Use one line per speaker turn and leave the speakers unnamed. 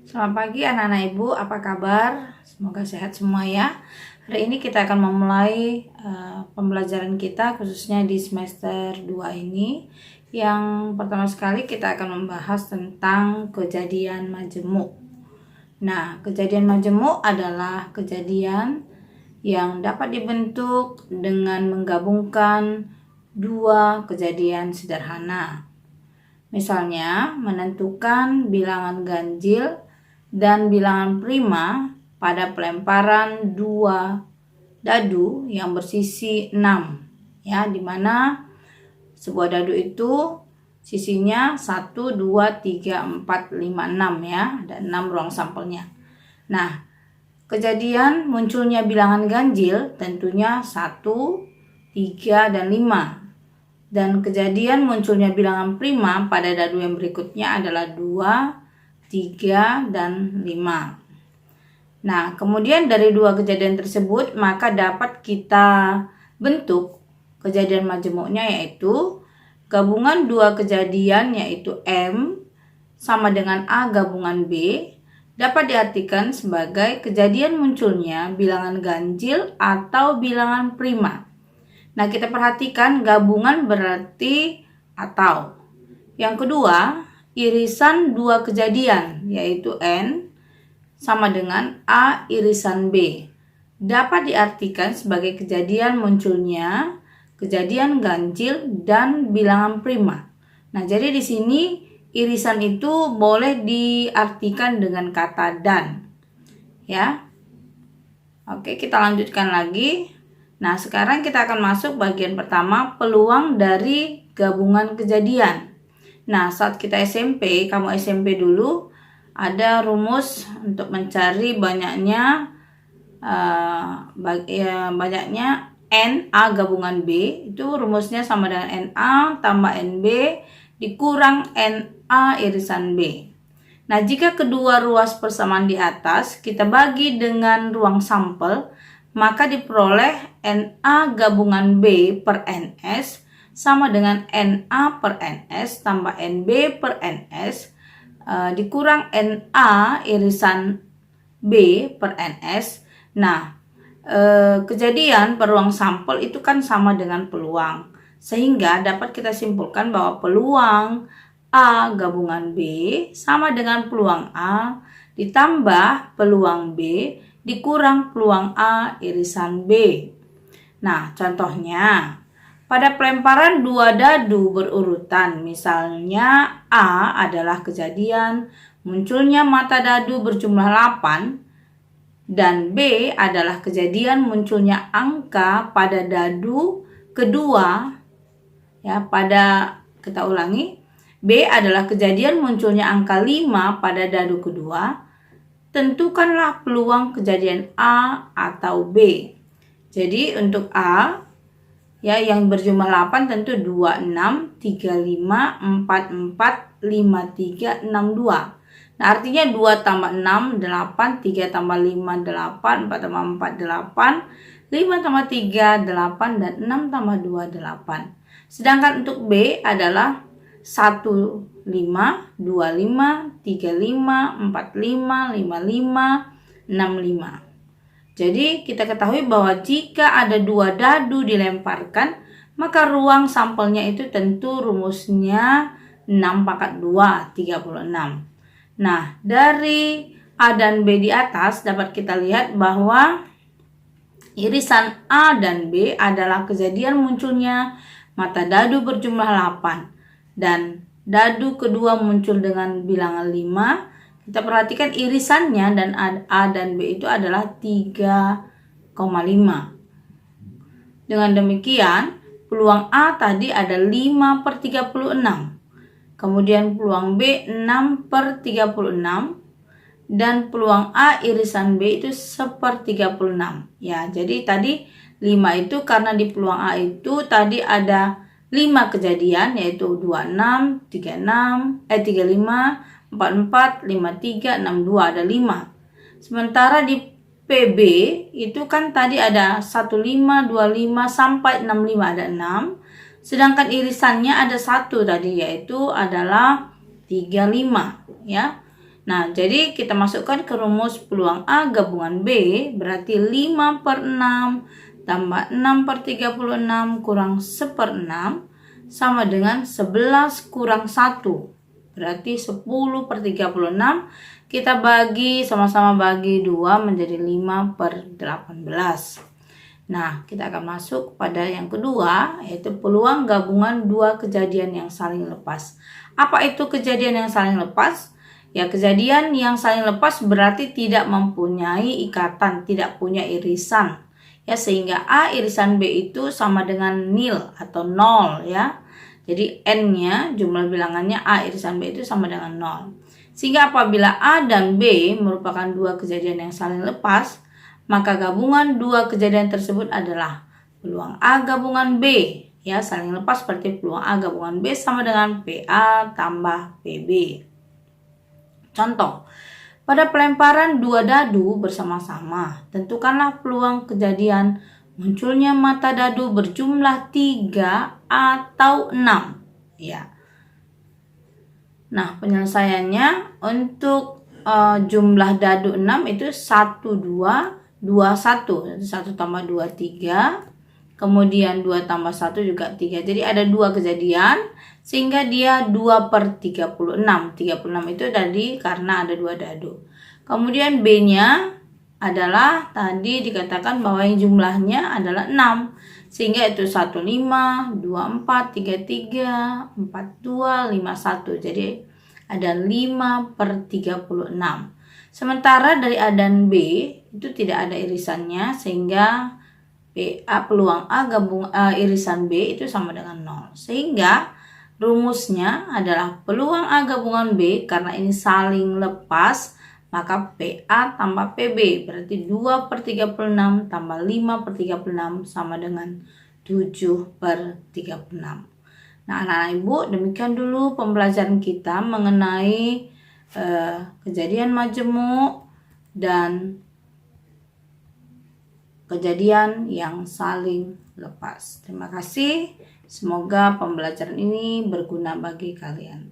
Selamat pagi anak-anak ibu, apa kabar? Semoga sehat semua ya. Hari ini kita akan memulai pembelajaran kita khususnya di semester 2 ini. Yang pertama sekali kita akan membahas tentang kejadian majemuk. Nah, kejadian majemuk adalah kejadian yang dapat dibentuk dengan menggabungkan dua kejadian sederhana. Misalnya, menentukan bilangan ganjil dan bilangan prima pada pelemparan dua dadu yang bersisi 6, ya, dimana sebuah dadu itu sisinya 1, 2, 3, 4, 5, 6 ya, ada 6 ruang sampelnya. Nah, kejadian munculnya bilangan ganjil tentunya 1, 3, dan 5. Dan kejadian munculnya bilangan prima pada dadu yang berikutnya adalah 2, 3, dan 5. Nah, kemudian dari dua kejadian tersebut maka dapat kita bentuk kejadian majemuknya, yaitu gabungan dua kejadian yaitu M sama dengan A gabungan B dapat diartikan sebagai kejadian munculnya bilangan ganjil atau bilangan prima. Nah, kita perhatikan gabungan berarti atau. Yang kedua, irisan dua kejadian yaitu N sama dengan A irisan B dapat diartikan sebagai kejadian munculnya kejadian ganjil dan bilangan prima. Nah, jadi di sini irisan itu boleh diartikan dengan kata dan. Ya. Oke, kita lanjutkan lagi. Nah, sekarang kita akan masuk bagian pertama, peluang dari gabungan kejadian. Nah, saat kita SMP, kamu SMP dulu, ada rumus untuk mencari banyaknya NA gabungan B. Itu rumusnya sama dengan NA tambah NB dikurang NA irisan B. Nah, jika kedua ruas persamaan di atas kita bagi dengan ruang sampel, maka diperoleh NA gabungan B per NS sama dengan NA per NS tambah NB per NS dikurang NA irisan B per NS. Nah, kejadian per ruang sampel itu kan sama dengan peluang. Sehingga dapat kita simpulkan bahwa peluang A gabungan B sama dengan peluang A ditambah peluang B dikurang peluang A irisan B. Nah, contohnya pada pelemparan dua dadu berurutan, misalnya A adalah kejadian munculnya mata dadu berjumlah 8 dan B adalah kejadian munculnya angka pada dadu kedua. Ya, kita ulangi. B adalah kejadian munculnya angka 5 pada dadu kedua. Tentukanlah peluang kejadian A atau B. Jadi untuk A ya yang berjumlah 8 tentu 26, 35, 44, 53, 62. Nah, artinya 2 tambah 6, 8, 3 tambah 5, 8, 4 tambah 4, 8, 5 tambah 3, 8, dan 6 tambah 2, 8. Sedangkan untuk B adalah 1, 5, 25, 35, 45, 55, 65. Jadi kita ketahui bahwa jika ada dua dadu dilemparkan, maka ruang sampelnya itu tentu rumusnya 6 pangkat 2, 36. Nah, dari A dan B di atas dapat kita lihat bahwa irisan A dan B adalah kejadian munculnya mata dadu berjumlah 8 dan dadu kedua muncul dengan bilangan 5. Kita perhatikan irisannya dan A dan B itu adalah 3,5. Dengan demikian, peluang A tadi ada 5 per 36. Kemudian peluang B 6 per 36. Dan peluang A irisan B itu 1/36. Ya, jadi tadi 5 itu karena di peluang A itu tadi ada 5 kejadian yaitu 26, 35, 44, 53, 62 ada 5. Sementara di PB itu kan tadi ada 15, 25 sampai 65 ada 6. Sedangkan irisannya ada 1 tadi yaitu adalah 35 ya. Nah, jadi kita masukkan ke rumus peluang A gabungan B, berarti 5/6 tambah 6/36 kurang 1/6 sama dengan 11 kurang 1. Berarti 10/36 kita bagi, sama-sama bagi 2 menjadi 5/18. Nah, kita akan masuk pada yang kedua, yaitu peluang gabungan dua kejadian yang saling lepas. Apa itu kejadian yang saling lepas? Ya, kejadian yang saling lepas berarti tidak mempunyai ikatan, tidak punya irisan. Ya, sehingga A irisan B itu sama dengan nil atau 0 ya. Jadi N-nya, jumlah bilangannya A irisan B itu sama dengan 0. Sehingga apabila A dan B merupakan dua kejadian yang saling lepas, maka gabungan dua kejadian tersebut adalah peluang A gabungan B. Ya, saling lepas berarti peluang A gabungan B sama dengan PA tambah PB. Contoh, pada pelemparan dua dadu bersama-sama, tentukanlah peluang kejadian munculnya mata dadu berjumlah 3 atau 6. Ya. Nah, penyelesaiannya untuk jumlah dadu 6 itu 1, 2, 2, 1. 1 tambah 2, 3. Kemudian 2 tambah 1 juga 3. Jadi ada dua kejadian sehingga dia 2/36. 36 itu tadi karena ada dua dadu. Kemudian B-nya adalah tadi dikatakan bahwa yang jumlahnya adalah 6. Sehingga itu 15, 24, 33, 42, 51. Jadi ada 5/36. Sementara dari A dan B itu tidak ada irisannya sehingga peluang A gabung irisan B itu sama dengan 0. Sehingga rumusnya adalah peluang A gabungan B karena ini saling lepas, maka PA tambah PB berarti 2/36 tambah 5/36 sama dengan 7/36. Nah, anak-anak ibu, demikian dulu pembelajaran kita mengenai kejadian majemuk dan kejadian yang saling lepas. Terima kasih. Semoga pembelajaran ini berguna bagi kalian.